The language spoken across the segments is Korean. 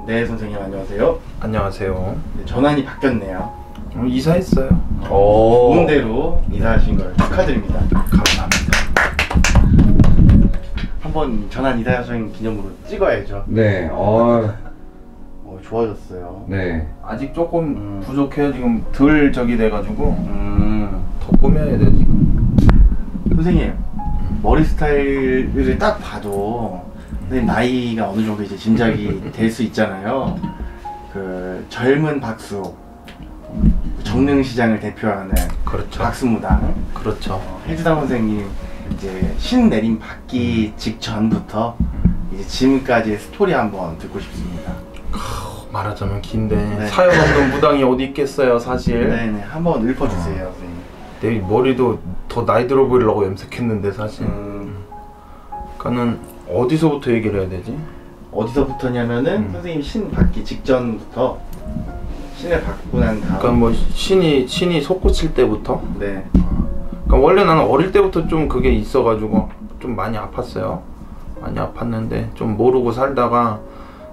네, 선생님 안녕하세요. 안녕하세요. 네, 전환이 바뀌었네요. 이사했어요. 좋은 데로 이사하신 걸 축하드립니다. 감사합니다. 한번 전환 이사하신 기념으로 찍어야죠. 네. 좋아졌어요. 네. 아직 조금 부족해요. 지금 덜 저기 돼가지고 더 꾸며야 돼 지금. 선생님 머리 스타일을 딱 봐도 선생님 나이가 어느 정도 이제 짐작이 될 수 있잖아요. 그 젊은 박수, 정릉시장을 대표하는 그렇죠. 박수무당. 그렇죠. 해주당 선생님 이제 신내림 받기 직전부터 이제 지금까지의 스토리 한번 듣고 싶습니다. 말하자면 긴데 네. 사연 없는 무당이 어디 있겠어요 사실. 네네, 한번 읊어주세요. 선생님. 내 머리도 더 나이 들어 보이려고 염색했는데 사실. 그러니까는 어디서부터 얘기를 해야 되지? 어디서부터냐면은 선생님 신 받기 직전부터 신을 받고 난 다음. 그러니까 뭐 신이 솟구칠 때부터. 네. 그러니까 원래 나는 어릴 때부터 좀 그게 있어가지고 좀 많이 아팠어요. 많이 아팠는데 좀 모르고 살다가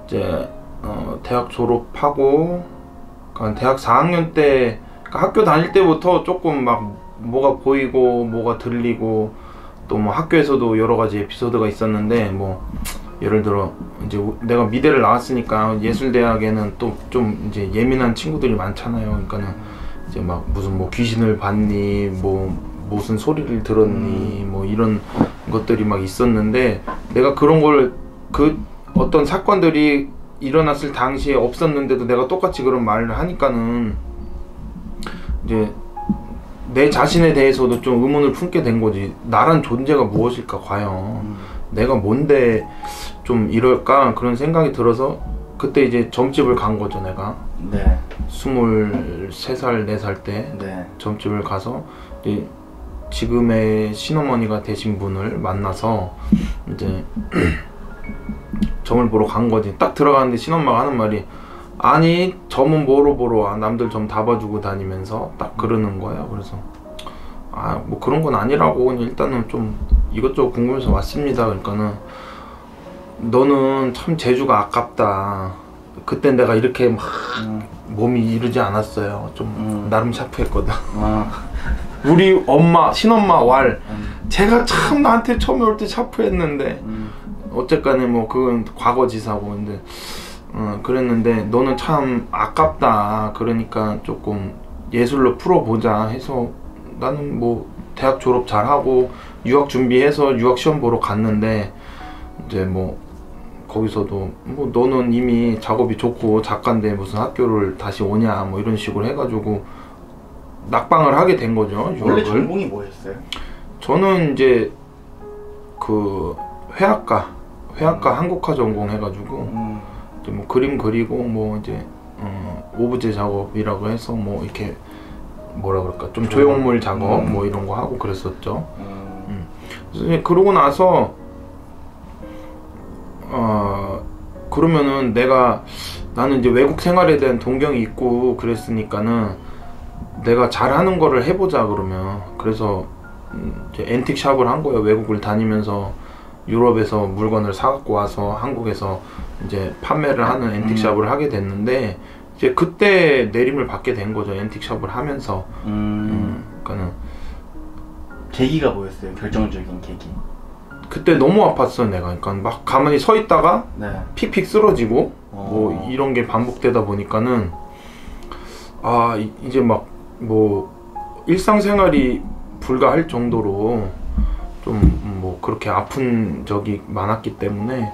이제 대학 졸업하고 그러니까 대학 4학년 때 그러니까 학교 다닐 때부터 조금 막 뭐가 보이고 뭐가 들리고 또 뭐 학교에서도 여러 가지 에피소드가 있었는데 뭐 예를 들어 이제 내가 미대를 나왔으니까 예술대학에는 또 좀 이제 예민한 친구들이 많잖아요. 그러니까는 이제 막 무슨 뭐 귀신을 봤니 뭐 무슨 소리를 들었니 뭐 이런 것들이 막 있었는데 내가 그런 걸 그 어떤 사건들이 일어났을 당시에 없었는데도 내가 똑같이 그런 말을 하니까는 이제 내 자신에 대해서도 좀 의문을 품게 된 거지. 나란 존재가 무엇일까 과연 내가 뭔데 좀 이럴까 그런 생각이 들어서 그때 이제 점집을 간 거죠. 내가 네. 23살 4살 때 네. 점집을 가서 이제 지금의 신어머니가 되신 분을 만나서 이제 점을 보러 간 거지. 딱 들어가는데 신엄마가 하는 말이 아니 점은 뭐로 보러 와. 남들 점 다 봐주고 다니면서 딱 그러는 거야. 그래서 아 뭐 그런 건 아니라고 일단은 좀 이것저것 궁금해서 왔습니다. 그러니까는 너는 참 재주가 아깝다. 그땐 내가 이렇게 막 몸이 이르지 않았어요. 좀 나름 샤프했거든. 우리 엄마 신엄마 왈 제가 참 나한테 처음에 올 때 샤프했는데 어쨌간에 뭐 그건 과거지사고 근데 그랬는데 너는 참 아깝다. 그러니까 조금 예술로 풀어보자 해서 나는 뭐 대학 졸업 잘하고 유학 준비해서 유학 시험 보러 갔는데 이제 뭐 거기서도 뭐 너는 이미 작업이 좋고 작가인데 무슨 학교를 다시 오냐 뭐 이런 식으로 해가지고 낙방을 하게 된 거죠. 유학을. 원래 전공이 뭐였어요? 저는 이제 그 회화과 한국화 전공 해가지고 이제 뭐 그림 그리고 뭐 이제 오브제 작업이라고 해서 뭐 이렇게 뭐라 그럴까 좀 조형물 작업 뭐 이런 거 하고 그랬었죠. 그래서 그러고 나서 그러면은 나는 이제 외국 생활에 대한 동경이 있고 그랬으니까는 내가 잘하는 거를 해보자 그러면 그래서 이제 앤틱 샵을 한 거예요. 외국을 다니면서 유럽에서 물건을 사갖고 와서 한국에서 이제 판매를 하는 앤틱 샵을 하게 됐는데 이제 그때 내림을 받게 된 거죠. 앤틱 샵을 하면서. 그러니까는 계기가 뭐였어요? 결정적인 계기. 그때 너무 아팠어 내가. 그러니까 막 가만히 서 있다가 네. 픽픽 쓰러지고 뭐 이런 게 반복되다 보니까는 이제 막 뭐 일상생활이 불가할 정도로 좀 뭐 그렇게 아픈 적이 많았기 때문에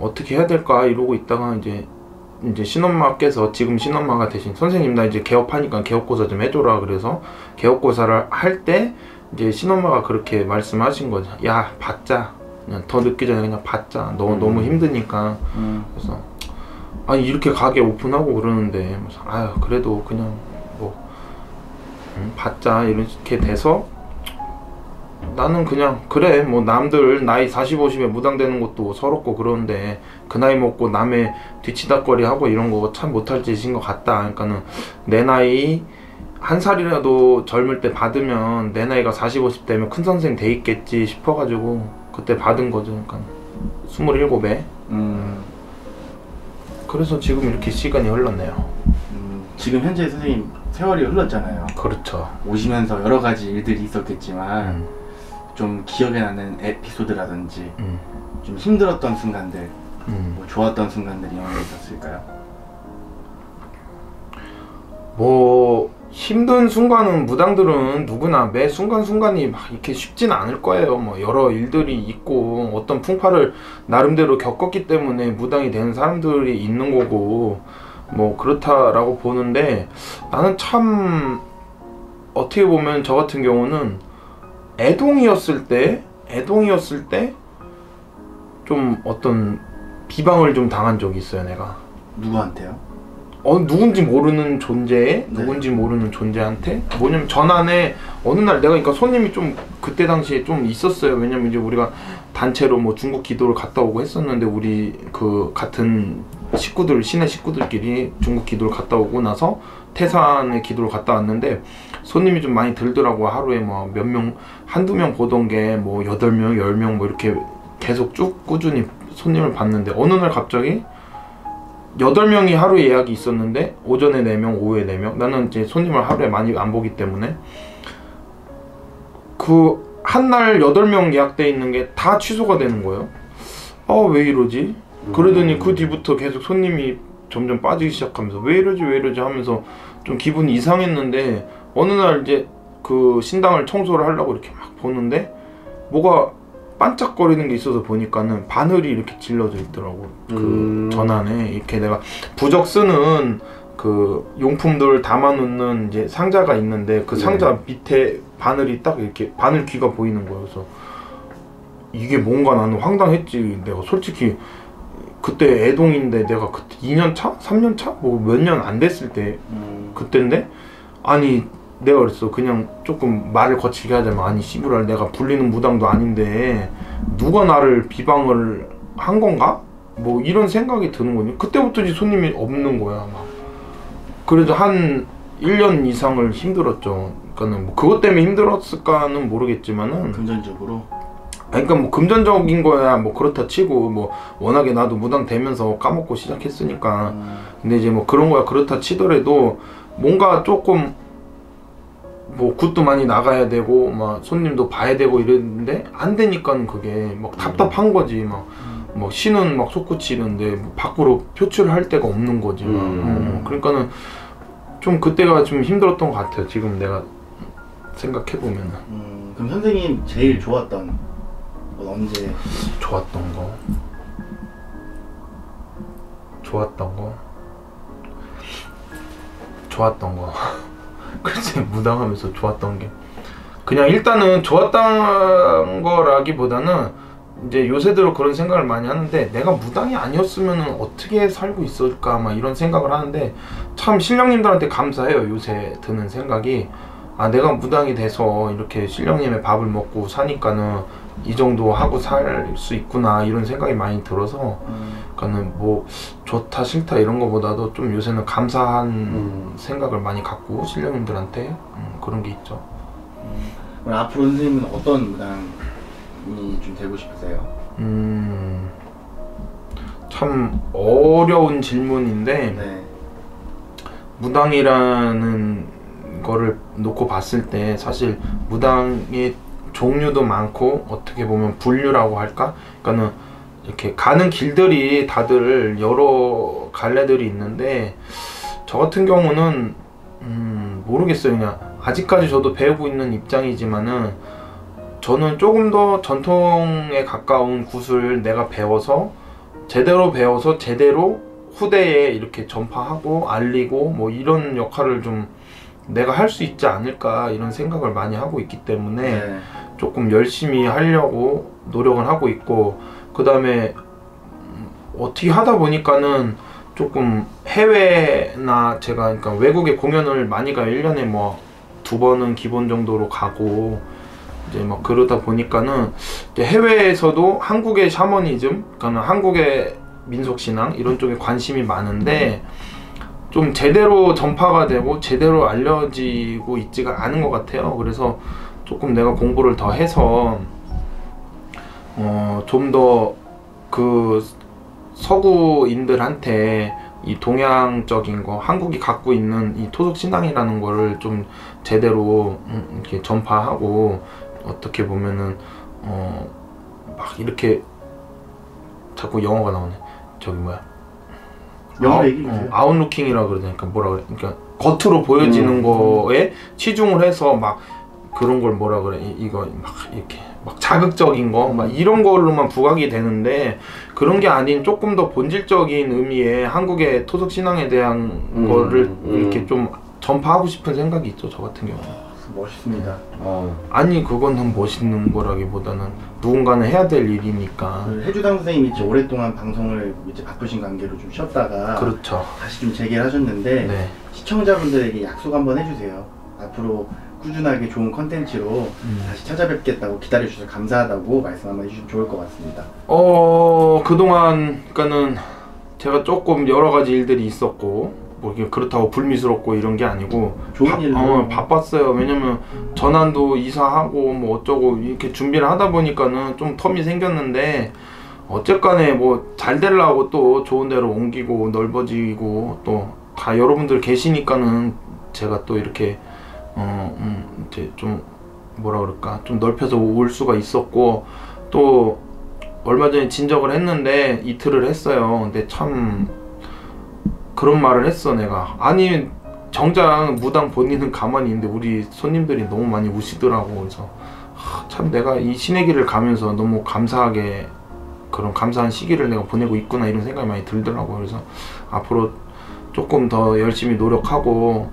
어떻게 해야 될까 이러고 있다가 이제 신엄마께서 지금 신엄마가 되신 선생님 나 이제 개업하니까 개업고사 좀 해줘라 그래서 개업고사를 할 때 이제 신엄마가 그렇게 말씀하신 거죠. 야 받자 그냥 더 늦기 전에 그냥 받자 너 너무 힘드니까. 그래서 아니 이렇게 가게 오픈하고 그러는데 그래도 그냥 뭐 받자 이렇게 돼서 나는 그냥 그래 뭐 남들 나이 40, 50에 무당되는 것도 서럽고 그러는데 그 나이 먹고 남의 뒤치다거리 하고 이런 거 참 못할 짓인 것 같다. 그러니까는 내 나이 한 살이라도 젊을 때 받으면 내 나이가 40, 50 되면 큰 선생 돼 있겠지 싶어가지고 그때 받은 거죠. 그러니까 27에 그래서 지금 이렇게 시간이 흘렀네요. 지금 현재 선생님 세월이 흘렀잖아요. 그렇죠. 오시면서 여러 가지 일들이 있었겠지만 좀 기억에 나는 에피소드라든지 좀 힘들었던 순간들, 뭐 좋았던 순간들 이런 게 있었을까요? 뭐 힘든 순간은 무당들은 누구나 매 순간순간이 막 이렇게 쉽지는 않을 거예요. 뭐 여러 일들이 있고 어떤 풍파를 나름대로 겪었기 때문에 무당이 된 사람들이 있는 거고 뭐 그렇다라고 보는데, 나는 참 어떻게 보면 저 같은 경우는 애동이었을 때 좀 어떤 비방을 좀 당한 적이 있어요. 내가 누구한테요? 누군지 모르는 존재에, 네. 누군지 모르는 존재한테, 뭐냐면 전안에 어느 날 내가, 그러니까 손님이 좀 그때 당시에 좀 있었어요. 왜냐면 이제 우리가 단체로 뭐 중국 기도를 갔다 오고 했었는데, 우리 그 같은 식구들, 시내 식구들끼리 중국 기도를 갔다 오고 나서 태산의 기도를 갔다 왔는데 손님이 좀 많이 들더라고. 하루에 뭐 몇 명, 한두 명 보던 게 뭐 8명, 10명 뭐 이렇게 계속 쭉 꾸준히 손님을 봤는데, 어느 날 갑자기 8명이 하루에 예약이 있었는데 오전에 4명, 오후에 4명. 나는 이제 손님을 하루에 많이 안 보기 때문에 그 한 날 8명 예약돼 있는 게 다 취소가 되는 거예요. 왜 이러지? 그러더니 그 뒤부터 계속 손님이 점점 빠지기 시작하면서 왜 이러지 하면서 좀 기분이 이상했는데, 어느 날 이제 그 신당을 청소를 하려고 이렇게 막 보는데 뭐가 반짝거리는 게 있어서 보니까는 바늘이 이렇게 질러져 있더라고. 그 전안에 이렇게 내가 부적 쓰는 그 용품들 담아놓는 이제 상자가 있는데, 그 상자 밑에 바늘이 딱 이렇게 바늘 귀가 보이는 거예요. 그래서 이게 뭔가 나는 황당했지. 내가 솔직히 그때 애동인데, 내가 그때 2년 차? 3년 차? 뭐 몇 년 안 됐을 때 그때인데, 아니 내가 그랬어. 그냥 조금 말을 거칠게 하자면, 아니 씨부랄, 내가 불리는 무당도 아닌데 누가 나를 비방을 한 건가? 뭐 이런 생각이 드는 거니. 그때부터 이제 손님이 없는 거야. 막 그래도 한 1년 이상을 힘들었죠. 그러니까는 뭐 그것 때문에 힘들었을까는 모르겠지만은, 금전적으로? 그러니까 뭐 금전적인 거야 뭐 그렇다 치고, 뭐 워낙에 나도 무당 되면서 까먹고 시작했으니까. 근데 이제 뭐 그런 거야 그렇다 치더라도 뭔가 조금 뭐 굿도 많이 나가야 되고 막 손님도 봐야 되고 이랬는데 안 되니까 그게 막 답답한 거지. 막 뭐 신은 막 솟구치는데 뭐 밖으로 표출할 데가 없는 거지. 그러니까는 좀 그때가 좀 힘들었던 것 같아요. 지금 내가 생각해 보면은. 그럼 선생님 제일 좋았던 건 언제? 좋았던 거 글쎄, 무당하면서 좋았던 게 그냥 일단은 좋았던 거라기보다는 이제 요새 들어 그런 생각을 많이 하는데, 내가 무당이 아니었으면 어떻게 살고 있을까 막 이런 생각을 하는데, 참 신령님들한테 감사해요. 요새 드는 생각이, 내가 무당이 돼서 이렇게 신령님의 밥을 먹고 사니까는 이 정도 하고 살 수 있구나 이런 생각이 많이 들어서, 그러니까는 뭐 좋다 싫다 이런 거보다도 좀 요새는 감사한 생각을 많이 갖고 신령님들한테 그런 게 있죠. 그럼 앞으로 선생님은 어떤 무당이 좀 되고 싶으세요? 참 어려운 질문인데, 네. 무당이라는 거를 놓고 봤을 때 사실 무당의 종류도 많고, 어떻게 보면 분류라고 할까? 그러니까는 이렇게 가는 길들이 다들 여러 갈래들이 있는데, 저 같은 경우는 모르겠어요. 그냥 아직까지 저도 배우고 있는 입장이지만은, 저는 조금 더 전통에 가까운 굿을 내가 제대로 배워서 제대로 후대에 이렇게 전파하고 알리고 뭐 이런 역할을 좀 내가 할 수 있지 않을까 이런 생각을 많이 하고 있기 때문에 조금 열심히 하려고 노력은 하고 있고, 그 다음에 어떻게 하다 보니까는 조금 해외나 제가 그러니까 외국에 공연을 많이 가요. 1년에 뭐 2번은 기본 정도로 가고, 이제 막 그러다 보니까는 이제 해외에서도 한국의 샤머니즘, 그러니까 한국의 민속신앙 이런 쪽에 관심이 많은데, 좀 제대로 전파가 되고 제대로 알려지고 있지가 않은 것 같아요. 그래서 조금 내가 공부를 더 해서 좀 더 그 서구인들한테 이 동양적인 거, 한국이 갖고 있는 이 토속 신앙이라는 거를 좀 제대로 이렇게 전파하고, 어떻게 보면은 막 이렇게 자꾸 영어가 나오네. 저기 뭐야? 영어 얘기해주세요. 아웃루킹이라 그러니까 뭐라 그래? 그러니까 겉으로 보여지는 거에 치중을 해서 막 그런 걸 뭐라 그래? 이거 막 이렇게 막 자극적인 거, 막 이런 걸로만 부각이 되는데, 그런 게 아닌 조금 더 본질적인 의미의 한국의 토속 신앙에 대한 거를 이렇게 좀 전파하고 싶은 생각이 있죠, 저 같은 경우. 멋있습니다. 아니, 그거는 멋있는 거라기보다는 누군가는 해야 될 일이니까. 그 해주당 선생님이 이제 오랫동안 방송을 이제 바쁘신 관계로 좀 쉬었다가 그렇죠. 다시 좀 재개를 하셨는데, 네. 시청자분들에게 약속 한번 해주세요. 앞으로 꾸준하게 좋은 컨텐츠로 다시 찾아뵙겠다고 기다려주셔서 감사하다고 말씀 한번 해주시면 좋을 것 같습니다. 그동안 그러니까는 제가 조금 여러 가지 일들이 있었고, 뭐 이게 그렇다고 불미스럽고 이런 게 아니고 좋은 일로 바빴어요. 왜냐면 전환도 이사하고 뭐 어쩌고 이렇게 준비를 하다 보니까는 좀 텀이 생겼는데, 어쨌간에 뭐 잘 되려고 또 좋은 데로 옮기고 넓어지고 또 다 여러분들 계시니까는 제가 또 이렇게 이제 좀 뭐라 그럴까, 좀 넓혀서 올 수가 있었고, 또 얼마 전에 진적을 했는데 이틀을 했어요. 근데 참 그런 말을 했어, 내가. 아니, 정작 무당 본인은 가만히 있는데 우리 손님들이 너무 많이 우시더라고. 그래서 참 내가 이 신의 길을 가면서 너무 감사하게 그런 감사한 시기를 내가 보내고 있구나, 이런 생각이 많이 들더라고. 그래서 앞으로 조금 더 열심히 노력하고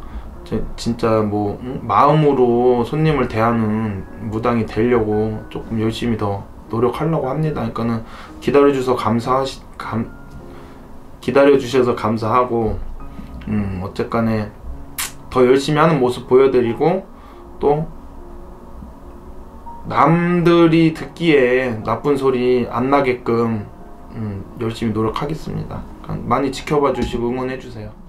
진짜 뭐 마음으로 손님을 대하는 무당이 되려고 조금 열심히 더 노력하려고 합니다. 그러니까는 기다려주셔서 감사하고, 어쨌간에 더 열심히 하는 모습 보여드리고, 또 남들이 듣기에 나쁜 소리 안 나게끔 열심히 노력하겠습니다. 많이 지켜봐 주시고 응원해 주세요.